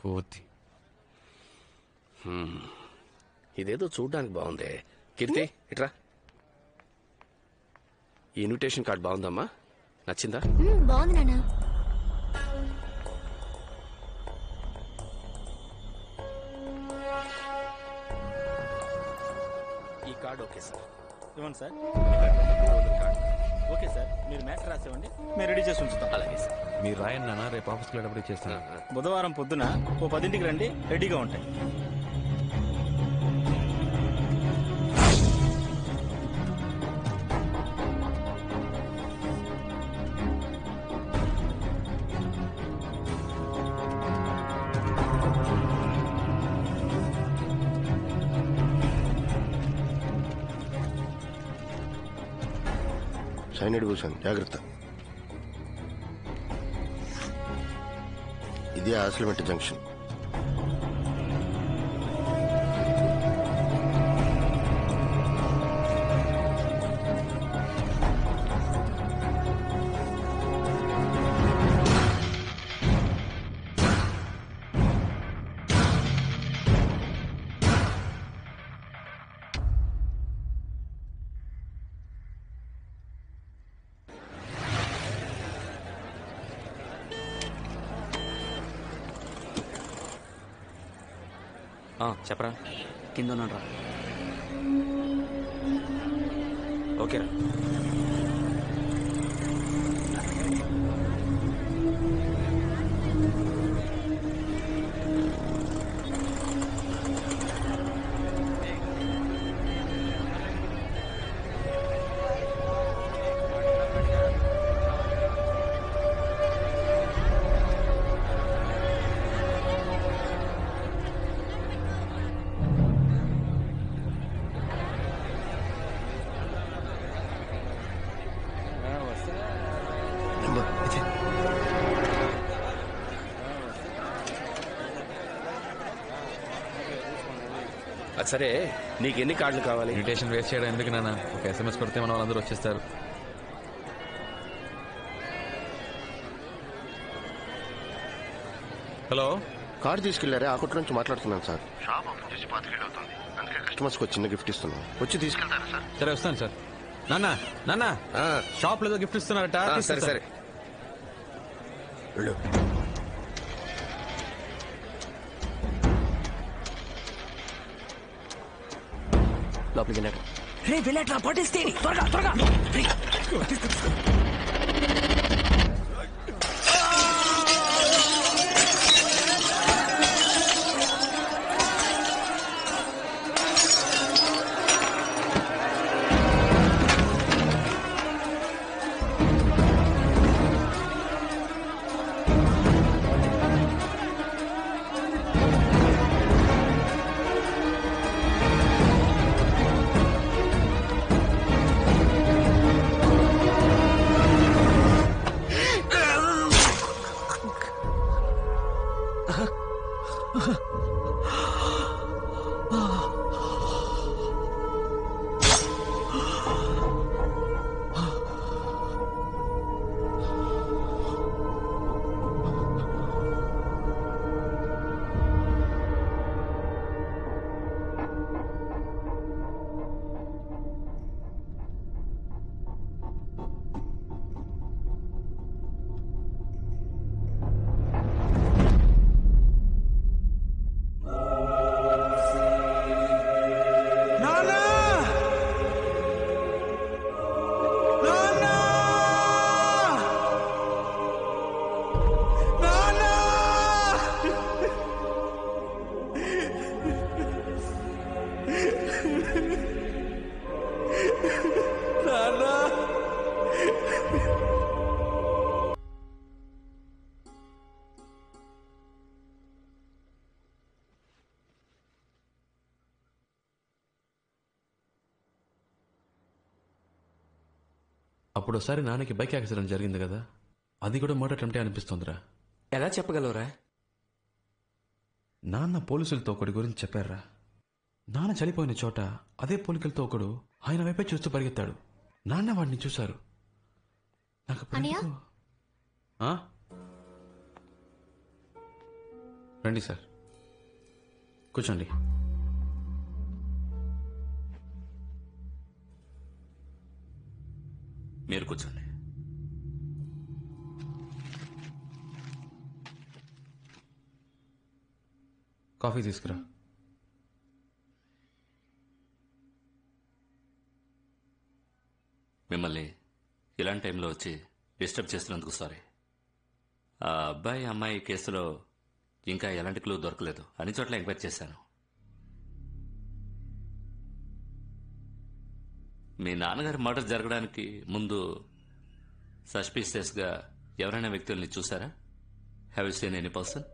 కోతి. ఇదేదో చూడ్డానికి బాగుంది. కీర్తి ఇట్రా. ఈ ఇన్విటేషన్ కార్డ్ బాగుందమ్మా, నచ్చిందా? బాగుంది నాన్న. ఈ కార్డ్ ఓకే సార్. ఇవ్వండి సార్. ఓకే సార్, మీరు మ్యాచ్ రాసేవండి, మేము రెడీ చేసి ఉంచుతాం. అలాగే సార్. మీరు రాయండి నాన్న, రేపు ఆఫీస్కి వెళ్ళేటప్పుడు ఇచ్చేస్తాను. బుధవారం పొద్దున 10ంటికి రండి, రెడీగా ఉంటాయి. సైనైడ్ భూషణ్, జాగ్రత్త. ఇది ఆసిల్మెంట్ జంక్షన్. చెప్పరా. కింద ఉన్నాడు రా. ఓకేరా. సరే, నీకు ఎన్ని కార్డులు కావాలి? ఇన్విటేషన్ వేస్ట్ చేయడం ఎందుకు నాన్న, ఒక SMS కొడితే మన వాళ్ళందరూ వచ్చేస్తారు. హలో, కార్డు తీసుకెళ్లారే, ఆ కొట్టు నుంచి మాట్లాడుతున్నాను సార్. షాప్ ఓపెన్ చేసి 5 ఏళ్ళు అవుతుంది, అందుకే కస్టమర్స్ కి చిన్న గిఫ్ట్ ఇస్తున్నాం. వచ్చి తీసుకెళ్తారా సార్? సరే వస్తాను సార్. నాన్న నాన్న, షాప్ లో ఏదో గిఫ్ట్ ఇస్తున్నారట. సరే సరే వెళ్ళు. లోపలికి వెళ్ళాడు. రే వెళ్ళట్రా, పట్టేస్తే త్వరగా త్వరగా. అప్పుడు ఒకసారి నాన్నకి బైక్ యాక్సిడెంట్ జరిగింది కదా, అది కూడా మర్డర్ అటెంప్టే అనిపిస్తుందిరా. ఎలా చెప్పగలవురా? నాన్న పోలీసులతో ఒకటి గురించి చెప్పారా. నాన్న చనిపోయిన చోట అదే పోలికలతో ఒకడు ఆయన వైపే చూస్తూ పరిగెత్తాడు. నాన్న వాడిని చూశారు. నాకు రండి సార్, కూర్చోండి. మీరు కూర్చోండి. కాఫీ తీసుకురా. మిమ్మల్ని ఇలాంటి టైంలో వచ్చి డిస్టర్బ్ చేస్తున్నందుకు సారీ. ఆ అబ్బాయి అమ్మాయి కేసులో ఇంకా ఎలాంటి క్లూ దొరకలేదు. అన్ని చోట్ల ఎంక్వైరీ చేశాను. మీ నాన్నగారి మర్డర్ జరగడానికి ముందు సస్పీషియస్గా ఎవరైనా వ్యక్తుల్ని చూసారా? Have you seen any person?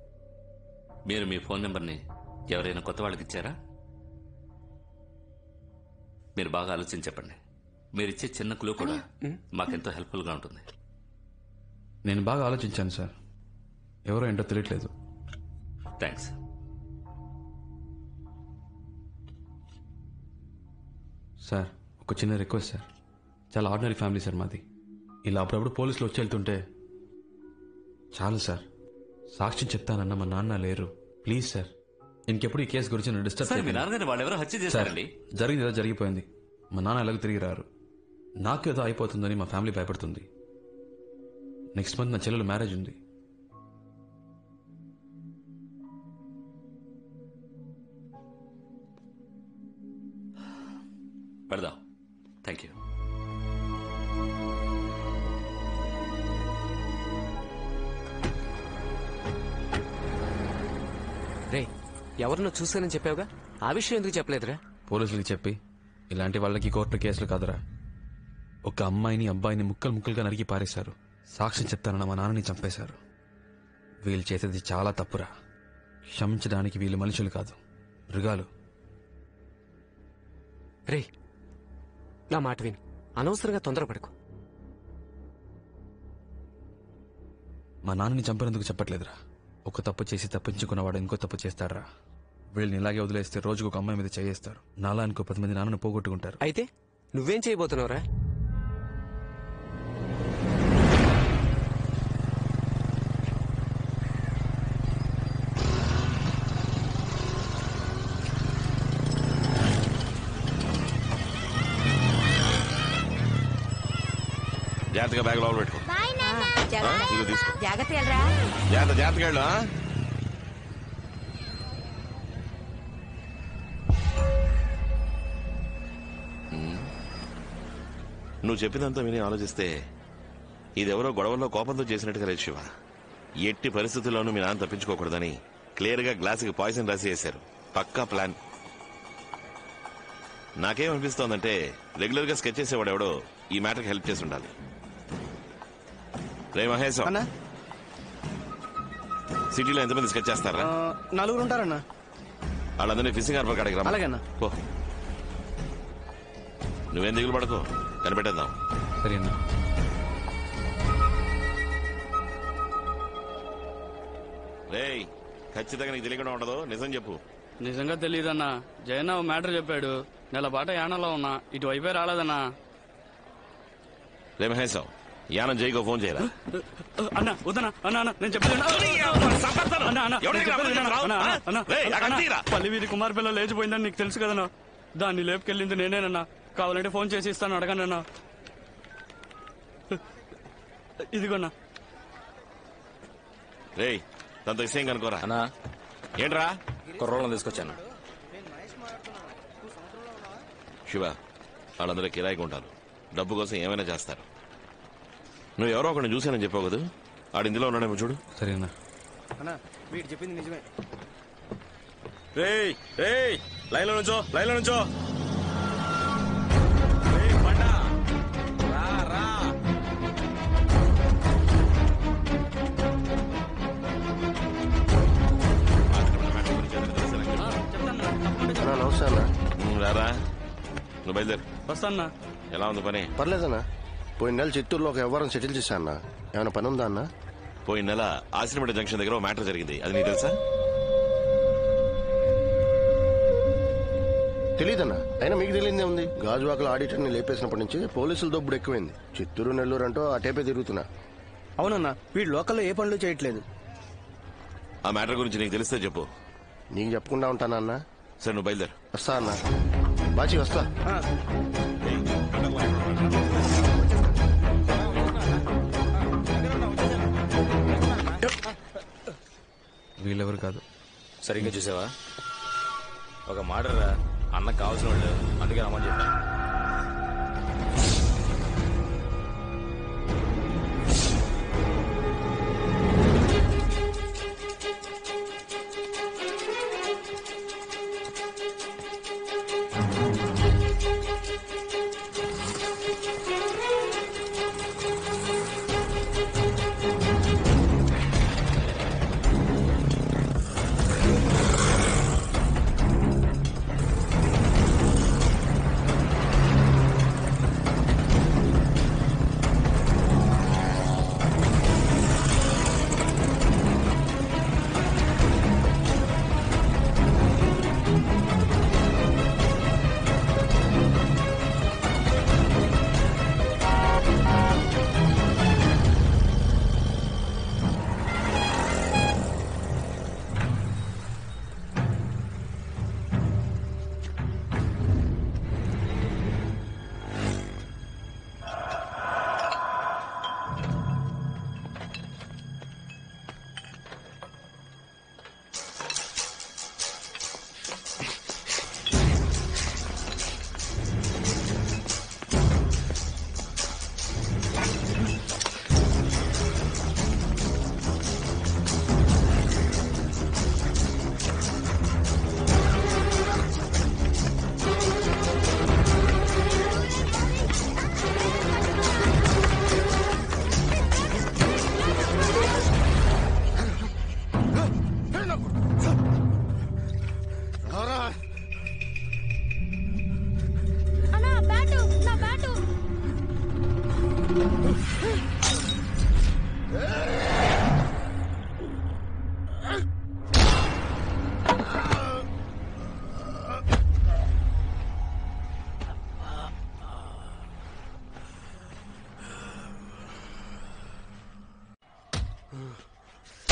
మీరు మీ ఫోన్ నెంబర్ని ఎవరైనా కొత్త వాళ్ళకి ఇచ్చారా? మీరు బాగా ఆలోచించి చెప్పండి. మీరిచ్చే చిన్న క్లూ కూడా మాకెంతో హెల్ప్ఫుల్గా ఉంటుంది. నేను బాగా ఆలోచించాను సార్, ఎవరో ఏంటో తెలియట్లేదు. థ్యాంక్స్. సార్, ఒక చిన్న రిక్వెస్ట్ సార్. చాలా ఆర్డినరీ ఫ్యామిలీ సార్ మాది. ఇలా అప్పుడప్పుడు పోలీసులు వచ్చి వెళ్తుంటే చాలు సార్. సాక్ష్యం చెప్తానన్న మా నాన్న లేరు. ప్లీజ్ సార్, ఇంకెప్పుడు ఈ కేసు గురించి నన్ను డిస్టర్బ్ మీ చేయండి. నాన్నగారిని వాళ్ళు ఎవరో హత్య సార్, చేశారండి. జరిగింది ఏదో జరిగిపోయింది. మా నాన్న ఎలాగో తిరిగి రారు. నాకు ఏదో అయిపోతుందని మా ఫ్యామిలీ భయపడుతుంది. నెక్స్ట్ మంత్ నా చెల్లెలు మ్యారేజ్ ఉంది. పెడదాం. Thank you. రే, ఎవరినో చూసానని చెప్పావుగా, ఆ విషయం ఎందుకు చెప్పలేదురా? పోలీసులకి చెప్పి ఇలాంటి వాళ్ళకి కోర్టు కేసులు కాదురా. ఒక అమ్మాయిని అబ్బాయిని ముక్కలు ముక్కలుగా నరికి పారేశారు. సాక్ష్యం చెప్తానన్న మా నాన్నని చంపేశారు. వీళ్ళు చేసేది చాలా తప్పురా. క్షమించడానికి వీళ్ళు మనుషులు కాదు, మృగాలు. రే, నా మాట విని అనవసరంగా తొందరపడకు. మా నాన్నని చంపినందుకు చెప్పట్లేదురా. ఒక తప్పు చేసి తప్పించుకున్నవాడు ఇంకో తప్పు చేస్తాడరా. వీళ్ళని ఇలాగే వదిలేస్తే రోజుకు ఒక అమ్మాయి మీద చేయేస్తారు. నాలా ఇంకో 10 మంది నాన్నను పోగొట్టుకుంటారు. అయితే నువ్వేం చేయబోతున్నావురా? జాగ్రత్తగా బ్యాగ్ లోపల పెట్టుకో. ఇదిగో తీసుకో. జాగ్రత్త వెళ్ళరా. జాగ్రత్తగా వెళ్ళు. నువ్వు చెప్పినంత విని ఆలోచిస్తే ఇదెవరో గొడవల్లో కోపంతో చేసినట్టుగా లేదు శివ. ఎట్టి పరిస్థితుల్లోనూ మీ నాన్న తప్పించుకోకూడదని క్లియర్ గా గ్లాసుకి పాయిజన్ రాసి వేశారు. పక్కా ప్లాన్. నాకేమనిపిస్తోందంటే రెగ్యులర్ గా స్కెచ్ చేసేవాడు ఎవడో ఈ మ్యాటర్కి హెల్ప్ చేసి ఉండాలి. రే మహేష్, సిటీలో ఎంతమంది స్కెచ్ చేస్తారా? 4 ఉంటారన్నా. వాళ్ళందరినీ ఫిషింగ్ హార్బర్ కాడికి రా. అలాగేనా? పో. నువ్వేం దిగులు పడకు, కనిపెట్టేద్దాం. సరేనా? రేయ్, ఖచ్చితంగా నీకు తెలియకుండా ఉండదు. నిజం చెప్పు. నిజంగా తెలియదన్నా. జయన్న మ్యాటర్ చెప్పాడు. నెల పాట యానంలో ఉన్నా, ఇటువైపే రాలేదన్నా. రే మహేశ్, యానం జైకో ఫోన్ చేయరా? అన్నా వద్దనా. అన్నా అన్న నేను చెప్పేది పల్లి వీధి కుమార్ పిల్ల లేచిపోయిందని నీకు తెలుసు కదన్నా. దాన్ని లేపుకెళ్ళింది నేనేనన్నా. కావాలంటే ఫోన్ చేసి ఇస్తాను, అడగనన్నా. ఇదిగోన్నా. రేయ్, తనతో విషయం కనుకోరా. అన్నా, ఏంట్రా? కుర్రోళ్ళని తీసుకొచ్చాను. శివ, వాళ్ళందరూ కిరాయికి ఉంటారు. డబ్బు కోసం ఏమైనా చేస్తారు. నువ్వు ఎవరో ఒకరిని చూశానని చెప్పావు కదా, ఆడు ఇందులో ఉన్నాడేమో చూడు. సరేనా? అన్నా, వీడు చెప్పింది నిజమే. రేయ్ రేయ్, లైన్లో నుంచో, లైన్లో నుంచో. నమస్తే అన్న. రారా, నువ్వు బయలుదేరు. వస్తాన్నా. ఎలా ఉంది పని? పర్లేదన్నా. పోయిన నెల చిత్తూరులో ఒక వ్యవహారం సెటిల్ చేశా అన్న. ఏమైనా పని ఉందా అన్న? పోయిన నెల ఆశ్రమేట జంక్షన్ దగ్గర మ్యాటర్ జరిగింది. అది నీకు తెలుసా? తెలీదన్నా. అయినా మీకు తెలియదే ఉంది. గాజువాకలో ఆడిటర్ని లేపేసినప్పటి నుంచి పోలీసుల దొబ్బుడు ఎక్కువైంది. చిత్తూరు నెల్లూరు అంటూ ఆ టేపే తిరుగుతున్నా. అవునన్నా, వీడు లోకల్లో ఏ పనులు చేయట్లేదు. ఆ మ్యాటర్ గురించి నీకు తెలిస్తే చెప్పు. నీకు చెప్పకుండా ఉంటానా అన్న? సరే నువ్వు బయలుదేరు. వస్తా అన్న. బాచి వస్తా. వీళ్ళెవరు కాదు. సరిగ్గా చూసావా? ఒక మాటరా, అన్నకు కావాల్సిన వాళ్ళు, అందుకే రమ్మని చెప్పా.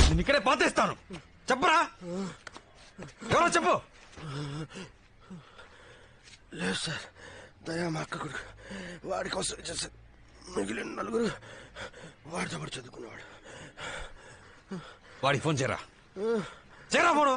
నేను ఇక్కడే పాతేస్తాను. చెప్పరా, ఎవరో చెప్పు. లేదు సార్, దయా మా అక్క కొడుకు. వాడి కోసం చేశారు. మిగిలిన నలుగురు వాడితో పాటు చదువుకున్నవాడు. వాడికి ఫోన్ చేయరా. చేయరా ఫోను.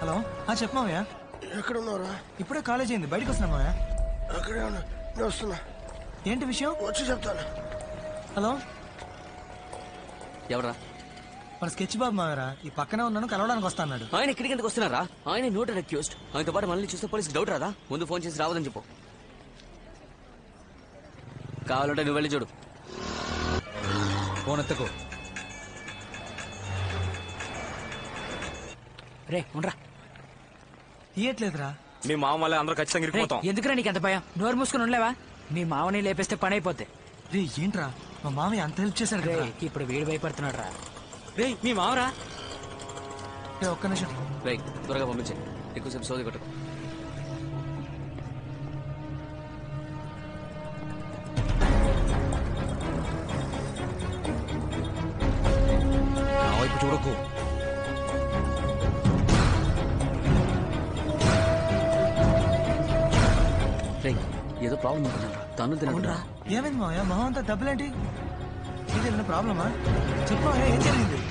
హలో, చెప్పు మావయ్య. ఎక్కడ ఉన్నావురా? ఇప్పుడే కాలేజ్ అయింది, బయటకు వస్తున్నా మావయ్య. అక్కడే ఉన్నా, నేను వస్తున్నా. ఏంటి విషయం? వచ్చి చెప్తాను. హలో, ఎవరా? మన స్కెచ్ బాబు మావయ్యరా. ఈ పక్కనే ఉన్నాను, కలవడానికి వస్తా అన్నాడు. ఆయన ఇక్కడికి ఎందుకు వస్తున్నారా? ఆయన నోటెడ్ అక్యూజ్డ్. ఆయనతో పాటు మనల్ని చూస్తే పోలీసుకి డౌట్ రాదా? ముందు ఫోన్ చేసి రావద్దని చెప్పు. కావాలంటే నువ్వు వెళ్ళి చూడు. ఫోన్ ఎత్తకు. రే ఉండరా. తీయట్లేదురా. మీ మామ వల్ల అందరూ ఖచ్చితంగా ఇరికిపోతాం. ఎందుకురా నీకు ఎంత భయం? నోరు మూసుకుని ఉండలేవా? మీ మామని లేపేస్తే పని అయిపోద్ది. రే ఏంట్రా, మా మామయ్య అంత హెల్ప్ చేశాడు కదా. ఇప్పుడు వీడు భయపడుతున్నాడు రా. రే మీ మామరా. ఒక్క నిమిషం. రేయ్ త్వరగా పంపించే, ఎక్కువసేపు సోది కొట్టకు. నా వైపు చూడకు. రేయ్ ఏదో ప్రాబ్లం ఉంటుందా? తను తినకుండా. ఏమైంది మావయ్య, మొహం అంతా డబ్బులేంటి? ఇదేమన్నా ప్రాబ్లమా? చెప్పు మావయ్య, ఏం జరిగింది?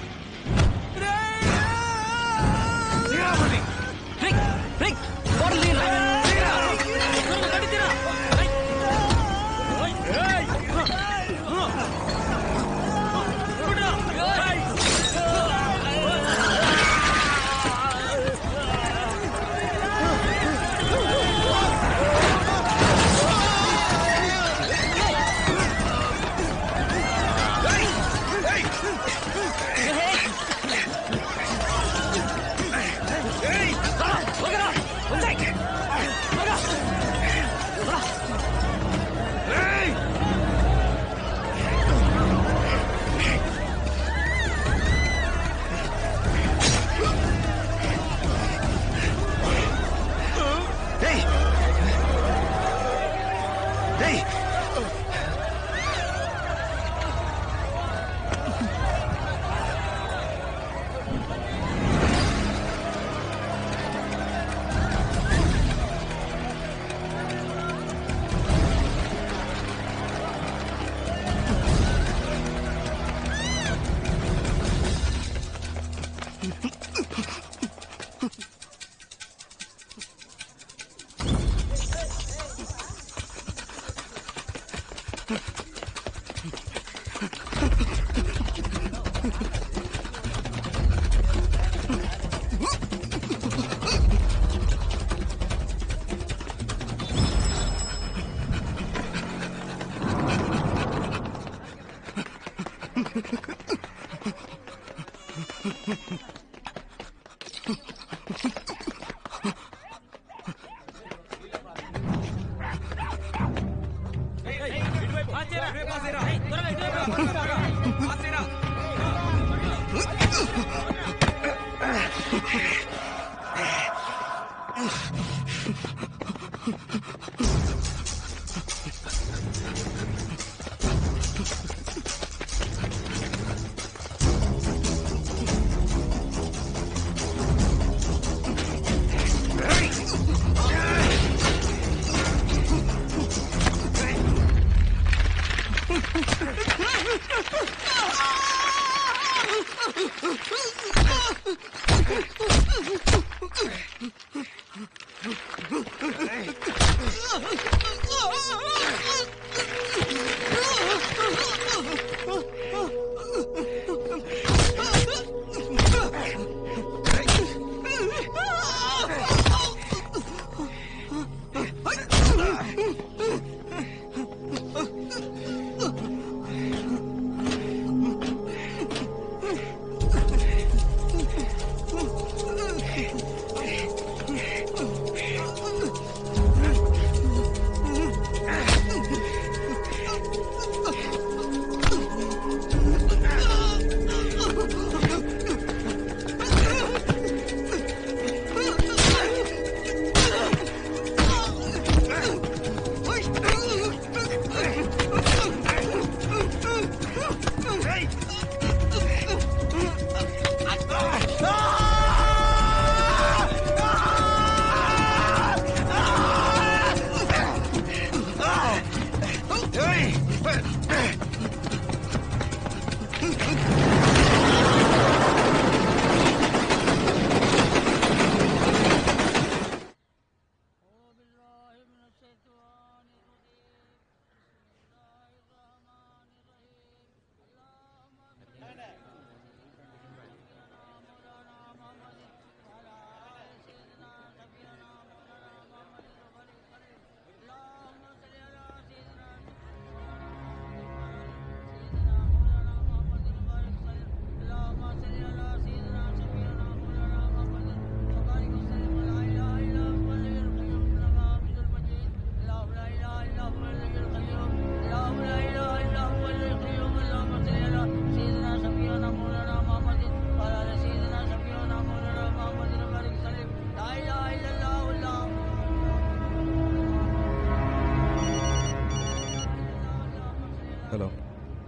హలో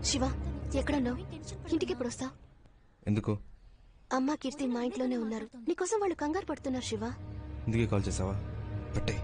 శివ, ఎక్కడున్నావు? ఇంటికి ఎప్పుడు వస్తావు? ఎందుకు? అమ్మ కీర్తి మా ఇంట్లోనే ఉన్నారు. నీకోసం వాళ్ళు కంగారు పడుతున్నారు శివ. ఇందుకే కాల్ చేసావా? పట్టే.